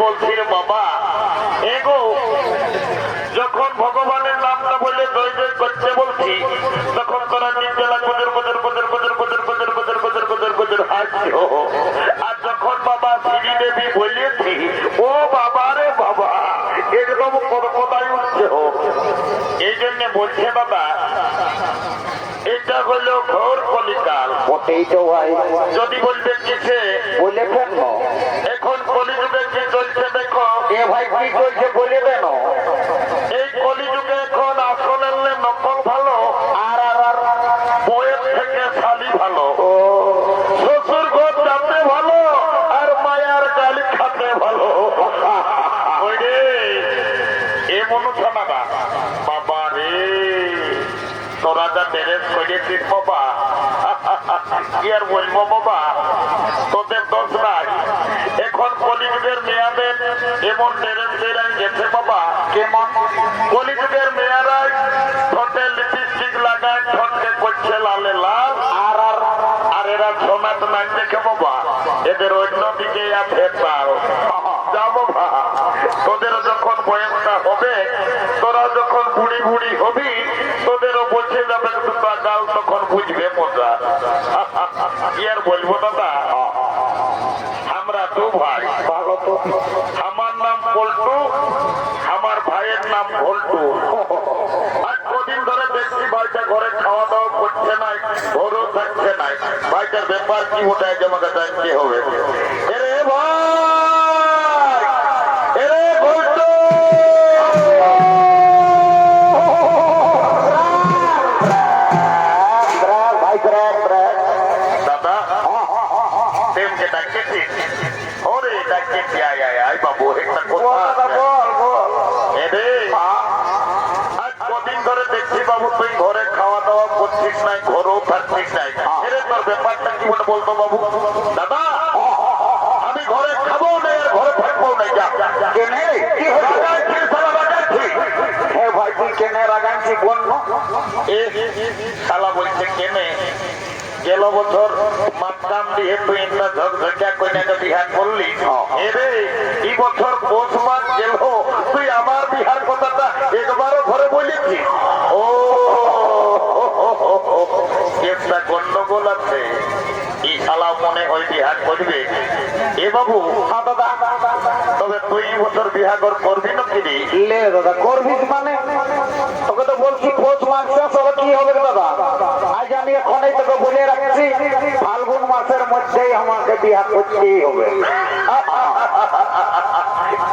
বলছি রে বাবা, এগো যখন ভগবানের নামটা বলে জয় জয় করতে বলছি, তখন তোরা নির্জলা গুজর গুজর গুজর গুজর গুজর গুজর গুজর গুজর গুজর গুজর হাসছো। আর যখন বাবা শ্রীদেবী বলেছি, ও বাবা রে বাবা, এরকম কোথায় উঠছে। এই জন্য বলছে বাবা, এটা হলো ঘোর কলিকাল। যদি বলবে কিসে বলে কেন এখন কলিযুগে কি চলছে দেখো। এ ভাই কি চলছে বলে কেন? এই কলিযুগে এখন আসলের নকল ভালো, আর আর আর বইয়ের থেকে শালি ভালো, শ্বশুর ঘর যাতে ভালো, আর মায়ার গালি খাতে ভালো। ওই রে এ মনুষনা বাবা রে, তোরা যা ড্রেস করেছিস বাবা, কি আর বলবো বাবা, তোদের দোষ নাই। এখন কলিযুগের মেয়াদের এমন ড্রেস বেরাই গেছে বাবা। কেমন? কলিযুগের মেয়েরাই ঠোঁটে লিপস্টিক লাগায়, ঠোঁটকে করছে লালে লাল, আর আর আর এরা সমাজ নাই দেখে বাবা, এদের অন্যদিকে আছে তার যা বাবা। তোদের যখন বয়সটা হবে, তোরা যখন বুড়ি বুড়ি হবি, তোদেরও বসে যাবে দুটা গাল, তখন বুঝবে মজা। কি আর বলবো দাদা, আমরা দু ভাই, ভালো তো। আমার নাম পল্টু, আমার ভাইয়ের নাম ভল্টু। আজ কদিন ধরে দেখছি ভাইটা ঘরে খাওয়া দাওয়া করছে নাই, ঘরেও থাকছে নাই। ভাইটার ব্যাপার কি ওটাই আমাকে জানতে হবে। এরে ভাই, এরে ভল্টু, ভাই দাদা প্রেমকে ডাকতেছি। ওরে ডাকতেছি, আয় আয় আয় বাবু, একটা কথা আছে। বল বল। এরে আজ কদিন ধরে দেখছি বাবু, তুই ঘরে খাওয়া দাওয়া করছিস নাই, ঘরেও থাকছিস নাই। এরে তোর ব্যাপারটা কি বলে বলতো বাবু। দাদা আমি ঘরে খাবো না, আর ঘরে থাকবো না। যা কেনে কি হলো? রাগাচ্ছি, শালা রাগাচ্ছি। হে ভাই তুই কেনে রাগাচ্ছি বল না। এ শালা বলছে কেনে, গেল বছর মাতকাম দিয়ে তুই একটা ঝকঝকা কইনাকে বিহার করলি, এরে এই বছর পৌষ মাস গেল, তুই আমার বিহার কথাটা একবারও ঘরে বলেছিস। ও কেসটা গন্ডগোল আছে, এই শালা মনে হয় বিহার করবে। এ বাবু, তবে তুই এই বছর বিহার করবি না কিনি? লে দাদা করবি মানে? তোকে তো বলছি পৌষ মাস শেষ হবে, কি হবে দাদা? আজ আমি এখনই তোকে বলে রাখছি, ফাল্গুন মাসের মধ্যেই আমাকে বিয়ে করতেই হবে।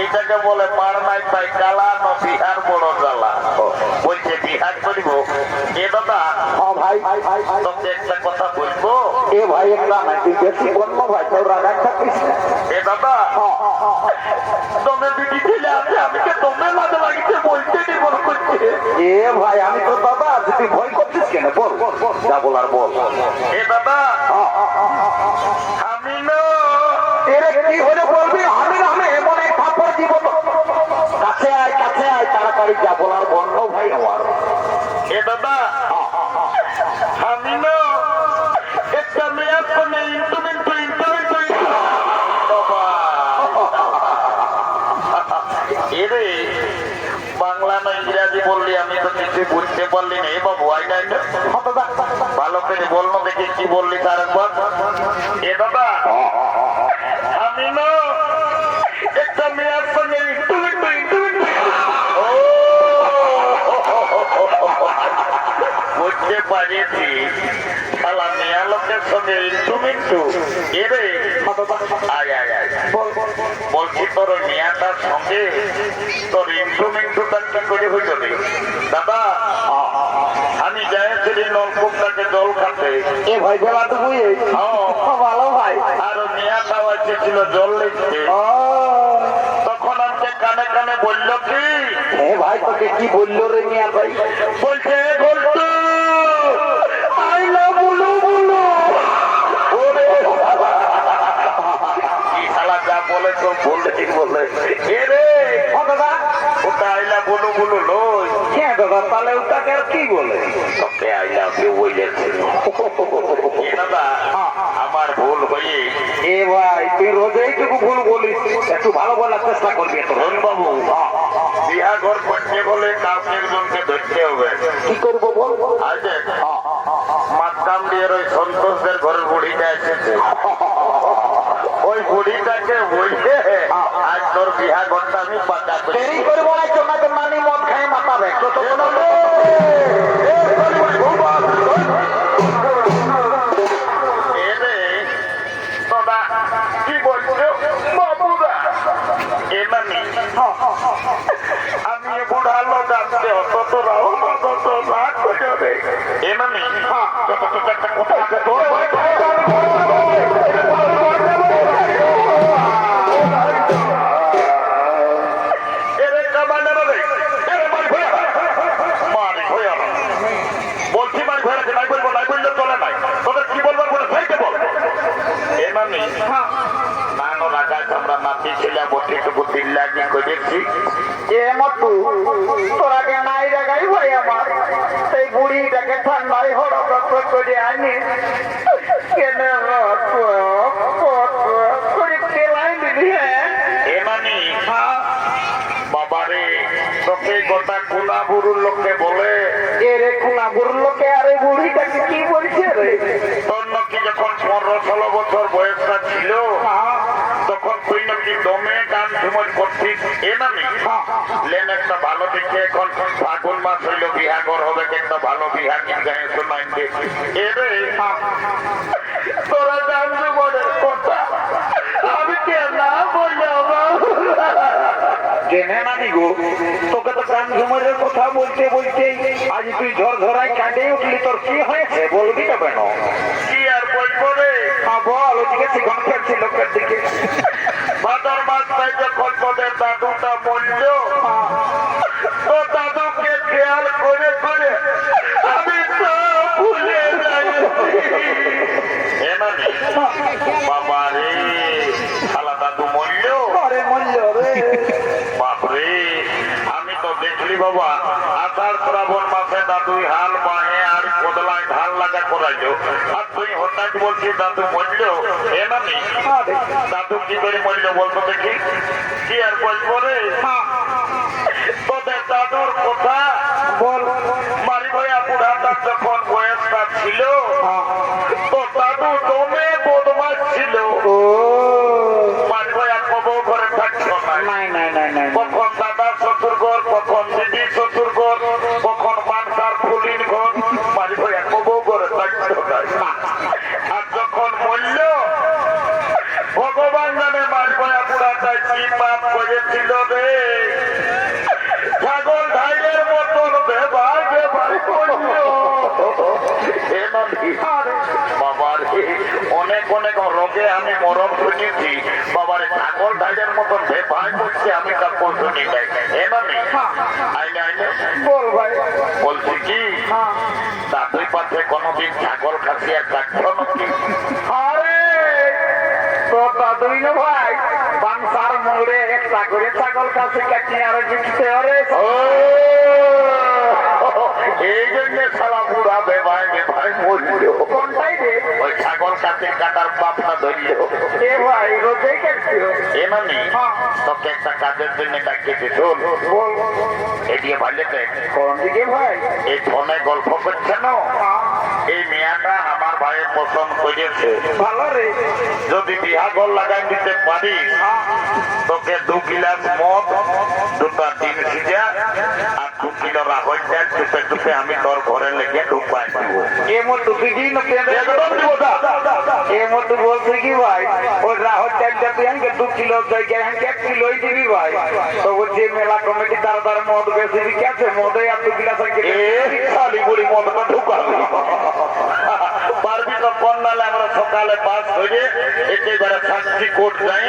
এটাকে বলে মার নাই পাই জ্বালা, না বিহার বড় জ্বালা। বলছে বিহার করিব। এ দাদা, হ্যাঁ ভাই, তোকে একটা কথা বলবো। এ ভাই একটা না, তুই বেশি বলবো ভাই, তোর রাগা থাকিস। এ দাদা, তোমরা দিদি ছেলে আছে, আমি কে তোমরা মাঝে লাগিতে বলতে নি মনে করছে। এ ভাই আমি তো দাদা, তুই ভয় করছিস কেন? বল যা বলার বল। এ দাদা আমি না, এরে কি হলে বলবি? আমি না, আমি এমন এক থাপ্পড় দিব তো। কাছে আয় তাড়াতাড়ি, যা বলার বন্ধ ভাই আমার। এ দাদা আমি না একটা মেয়ের সঙ্গে ইন্টুমেন্ট বাবা। এরে বাংলা না ইংরাজি বললি, আমি তো কিছু বুঝতে পারলি না। এ বাবু আইনা ভালো করে বললো দেখি কি বললি তার একবার। এ দাদা আমি না একটা মেয়ের সঙ্গে ইন্টুমেন্ট বুঝতে পারিয়েছি, শালা মেয়া লোকের সঙ্গে ইন্টুমিন্টু। এরে আয় আয় আয়, বলছি তোর ওই মেয়াটার সঙ্গে তোর ইন্টুমিন্টুটা কি করে হইল রে দাদা? আমি যাইছিলি নলকূপটাকে জল খাতে। এ ভাই বলা তো বুঝে ভালো ভাই। আর মেয়াটাও এসেছিল জল নিচ্ছে। তখন আমাকে কানে কানে বললো কি, এ ভাই তোকে কি বললো রে মিয়া ভাই? বলছে বলতো আইলা বুলু বুলু। ওরে কি শালা যা বলে তো বলে এরে দাদা ওটা আইলা বুলু বুলু লই। হ্যাঁ দাদা, তাহলে ওটাকে আর কি বলে? তোকে আইলা কেউ বলেছে। দাদা আমার ভুল হয়ে এ ভাই তুই রোজই টুকু ভুল বলিস, একটু ভালো বলার চেষ্টা করবি। ধন বাবু বিহা ঘর করতে বলে কাউকে একজনকে ধরতে হবে। কি করবো বল? আজ মাতকাম দিয়ে ওই সন্তোষদের ঘরের বুড়িটা এসেছে, ওই বুড়িটাকে বলছে আজ তোর বিহা ঘরটা আমি পাতা করি। দেরি করবো না, তোমাকে মানি মদ খাই মাতাবে তো তো কোনো কি বলছো বাবুরা? আমি বুড়া লোক আসতে অত তো রাও কত রাগ করে এমামি একটা কথা আছে তোর বলছি মারি ভয় নাই বলবো নাই বললে চলে নাই, তোদের কি বলবার বলে সেইকে বল। এমামি নানো রাখায় আমরা নাতি ছেলে বটিটুকু দিল্লাজি করেছি। এ মতু তোরা কে নাই জায়গায় ভাই আমার সেই বুড়িটাকে ঠান্ডায় হড়ক করে আনি কেন করে কেলাই দিলি। হ্যাঁ এমামি বাবারে তোকে গোটা কুনা বুড়ুর লোককে বলে এরে কুনা বুড়ুর লোকে আরে বুড়িটাকে কি বলছে রে? তোর নাকি যখন 15-16 বছর বয়সটা ছিল তখন তুই নাকি দমে গান ঝুমর করছিস। এমামি লেন একটা ভালো দেখে এখন ফাগুন মাস হইল বিহাগর হবে, একটা ভালো বিহা গীত গায়ে শোনাইতে এরে তোরা গান ঝুমরের কথা আমি কে না বললাম জেনে নানি গো, তোকে তো গান ঝুমরের কথা বলতে বলতে আজ তুই ঝরঝরায় কাটে উঠলি, তোর কি হয়েছে বলবি না কেন? কি আর বলবো রে? বল, ওদিকে শিখন ফেলছি লোকের দিকে। ভাদর মাসটাই যখন তোদের দাদুটা মরল তো দাদুকে খেয়াল করে করে আমি তো ভুলে যাই। বাবা রে খালা দাদু মরল, ঘরে মূল্য রে বাপরে আমি তো দেখলি বাবা আষাঢ় শ্রাবণ মাসে দাদুই হাল বাহে আর কোদলায় ধান লাগা করাইলো, আর তুই হঠাৎ বলছিস দাদু মরল। এমামি দাদু কি করে মরল বলতো দেখি? কি আর বলবো রে? তোদের দাদুর কথা বল। মারি ভাইয়া বুড়াটা যখন বয়সটা ছিল তো দাদু দমে বদমাস ছিল। ও মারি ভাইয়া কবও ঘরে থাকতো না, নাই নাই নাই নাই কখন দাদার শ্বশুর ঘর, কখন দিদি শ্বশুর ঘর, কখন মানসার ফুলির ঘর, মারি ভাইয়া কবও ঘরে থাকতো না। আর যখন মরল ভগবান জানে মারি ভাইয়া বুড়াটাই কি পাপ করেছিল রে, ছাগল ঢাইলের মতন বেবার বেবার করল। বাবার অনেক অনেক রোগে আমি মরম শুনেছি, বাবার ছাগল ঢাইলের মতন বেবার করছে আমি কাপড় শুনি নাই। এমামি আইনে আইনে বল ভাই। বলছি কি দাদুই পাশে কোনোদিন ছাগল খাসি আর কাটছো নাকি? আরে তো দাদুই না ভাই বাংসার মোড়ে একটা করে ছাগল কাছে কাটিয়ে আর জিততে আরে এই জন্য সারা বুড়া বেবাই বেবাই মরল। কোনটাই রে? ওই ছাগল কাছে কাটার পাপনা ধরল। এ ভাই রোজে কাটছিল। এমামি তোকে একটা কাজের জন্য ডাকিয়েছি, শোন বল। এদিকে বাড়িতে কোন দিকে ভাই? এই ফোনে গল্প করছে না, এই মেয়াটা আমার ভাইয়ের পছন্দ করেছে। ভালো রে। যদি বিহাগর লাগাই দিতে পারিস তোকে 2 গিলাস মদ, 2টা ডিম সিজা আর 2 কিলো রাহল চাল চুপে চুপে আমি তোর ঘরে লেগে ঢুকাই দিব। এ মতো দিন একদম দিব না। এ মতো বলছে কি ভাই ওই রাহত চালটা তুই আমাকে 2 কিলো জায়গায় আমাকে 1 কিলোই দিবি ভাই। তো বলছি মেলা কমিটি তার তার মদ বেশি দিকে আছে, মদে আর 2 গিলাস খালি বুড়ি মদটা ঢুকাবি পারবি তো কোন নালে আমরা সকালে পাস হয়ে একেবারে শান্তি কোর্ট যাই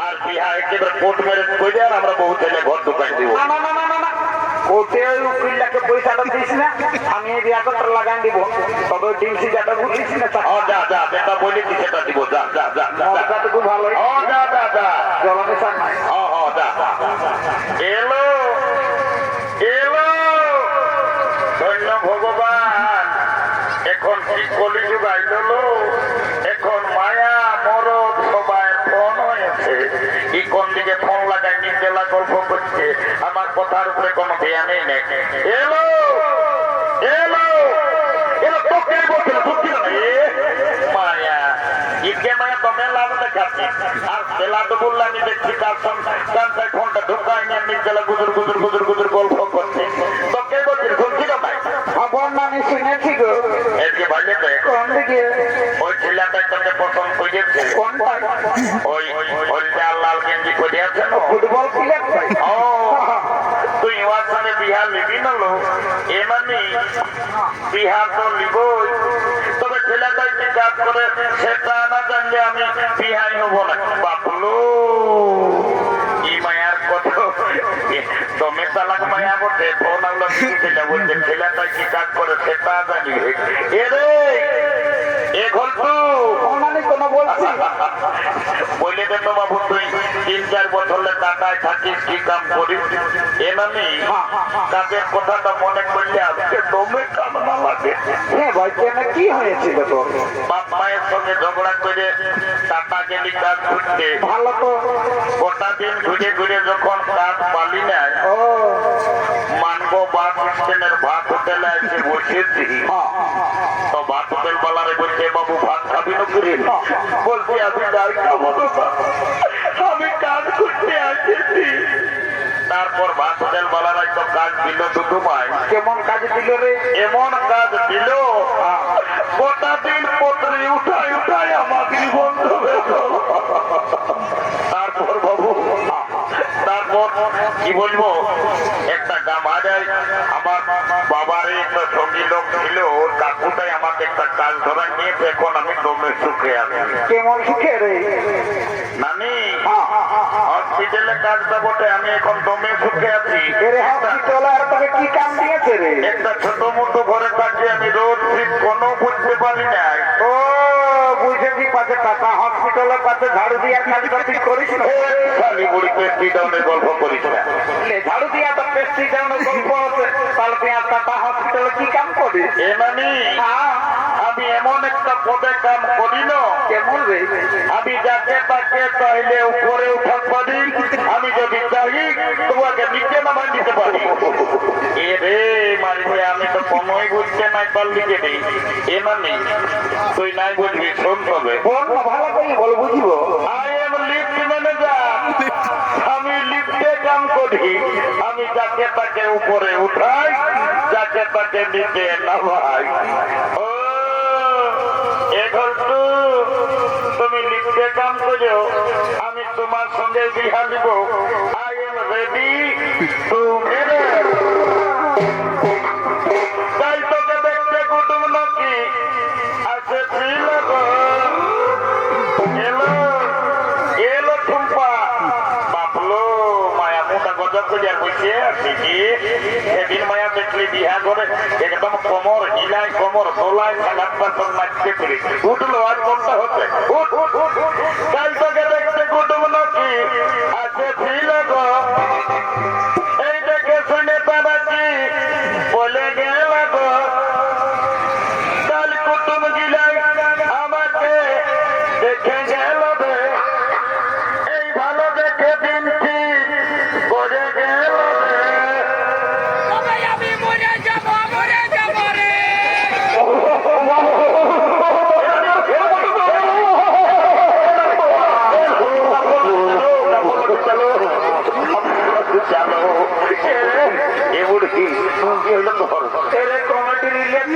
আর বিহা একেবারে কোর্ট ম্যারেজ করে আর আমরা বহু ছেলে ঘর ঢুকাই দিব। না না না না না কোর্টে ওই উকিলটাকে পয়সাটা দিস না, আমি এই বিয়াটা লাগান দিব। তবে ডিমসি যাটা বুঝিস না যা যা যেটা বলেছি সেটা দিব, যা যা যা মদটা তো খুব ভালোই। যা যা যা জলমিশন নাই। যা এলো এলো ধন্য ভগবান। এখন কি কলিযুগ আইল, এখন মায়া যে ফোন লাগায় নির্জলা গল্প করছে, আমার কথার উপরে কোনো ধ্যানই নেই। এলো এলো এলো, তোকে বলছিল বুঝছিল না? মায়া ইকে মায়া দমে লাভ দেখাচ্ছি, আর বেলা তো বললে আমি দেখছি তার সঙ্গে ফোনটা ঢুকায় নিয়ে নির্জলা গুজুর গুজুর গুজুর গুজুর গল্প করছে। তোকে বলছিল শুনছিল না? খবর না আমি শুনেছি গো। এদিকে ভাইলে কোন দিকে? ওই ছেলেটা তোকে পছন্দ করেছে, কোনটা? ওই হলদা লাল গেঞ্জি পরে আছে না, ফুটবল প্লেয়ার। ও তুই ওর সঙ্গে বিহার নিবি না লো? এমনি বিহার তো নিবই, তবে ছেলেটা কি কাজ করে সেটা না জানলে আমি বিহাই হব না। বাপলো কি মায়ার কথা, তুমি তালাক মায়া বটে। ফোন আলো ছেলে বলছে ছেলেটা কি কাজ করে সেটা জানি। এরে এখন তো আমি কোনো বলছি বলে দে তো বাবু, তুই 3-4 বছর টাকায় থাকিস, কি কাম করিস? এমনি কাজের কথাটা মনে করলে আজকে দমে কান্না লাগে। হ্যাঁ ভাই, কেন কি হয়েছিল তোর? বাপ মায়ের সঙ্গে ঝগড়া করে টাকা গেলি কাজ করতে, ভালো তো। গোটা দিন ঘুরে ঘুরে যখন কাজ পালি না, ও মানবো বাস স্ট্যান্ডের ভাত হোটেলে এসে বসেছি। তো ভাত হোটেল বালারে বলছে বাবু ভাত খাবি না করে? বলছি আমি ডাল খাবো না, আমি কাজ করতে আসেছি। তারপর ভাত হোটেল বালারা তো কাজ দিল দুটো মাই। কেমন কাজ দিল রে? এমন কাজ দিল, গোটা দিন পত্রে উঠাই উঠাই আমাকে বন্ধ হয়ে গেল। তারপর বাবু, তারপর কি বলবো, একটা গামাজায় আমার বাবার একটা সঙ্গী লোক ছিল, ওর কাকুটাই আমাকে একটা কাজ ধরায় নিয়েছে। এখন আমি দমে সুখে আছি। কেমন সুখে রে? নানি হসপিটালে কাজটা বটে, আমি এখন দমে সুখে আছি। এরে হসপিটাল আর তোকে কি কাম দিয়েছে রে? একটা ছোট মোটো ঘরে থাকি আমি, রোড ট্রিপ কোনো বুঝতে পারি না। ও বুঝেছি, পাশে টাকা হসপিটালের পাশে ঝাড়ু দিয়া কাজটা তুই করিস না? খালি বুড়ি পেস্টি ডাউনের গল্প করিস না। ঝাড়ু দিয়া তো পেস্ট্রি দেওয়ার গল্প আছে, তাহলে তুই আর টাকা হসপিটালে কি কাম করিস? এ মানে আমি এমন একটা পদে কাম করি না। কেমন রে? আমি যাকে তাকে চাইলে উপরে উঠাতে পারি, আমি যদি চাই তোমাকে নিচে নামান দিতে পারি। এ রে মারিবে, আমি তো কোনোই বুঝতে নাই পারলি যে নেই। এ মানে তুই নাই বুঝবি, শোন তবে বল না, ভালো করে বল, বুঝবো। I am lift manager. আমি লিফটে কাম করি, আমি যাকে তাকে উপরে উঠাই, যাকে তাকে নিচে নামাই। ও এখন তুমি লিফটে কাম করো, আমি তোমার সঙ্গে বিহা দিব। I am ready to marriage. তাই তোকে দেখতে কুটুম নাকি আসেছিল গো। এলো এলো ঠুম্পা, বাপলো মায়া মোটা গজব করে আর বসে আছে কি? সেদিন মায়া দেখলি বিহা করে একদম কোমর হিলায়, কোমর তোলায়, সালাদ পাতন নাচতে পেরে উঠলো। আর কোনটা হচ্ছে কাল তোকে দেখতে কুটুম নাকি আসেছিল গো। এই দেখে শুনে তারা কি বলে গেল গো। কাল কুটুম গিলাই আমাকে দেখে গেল রে, এই ভালো দেখে দিনটি করে গেল রে। আমি মরে যাব রে। চলো এ বুড়ি কমিটি রিলেট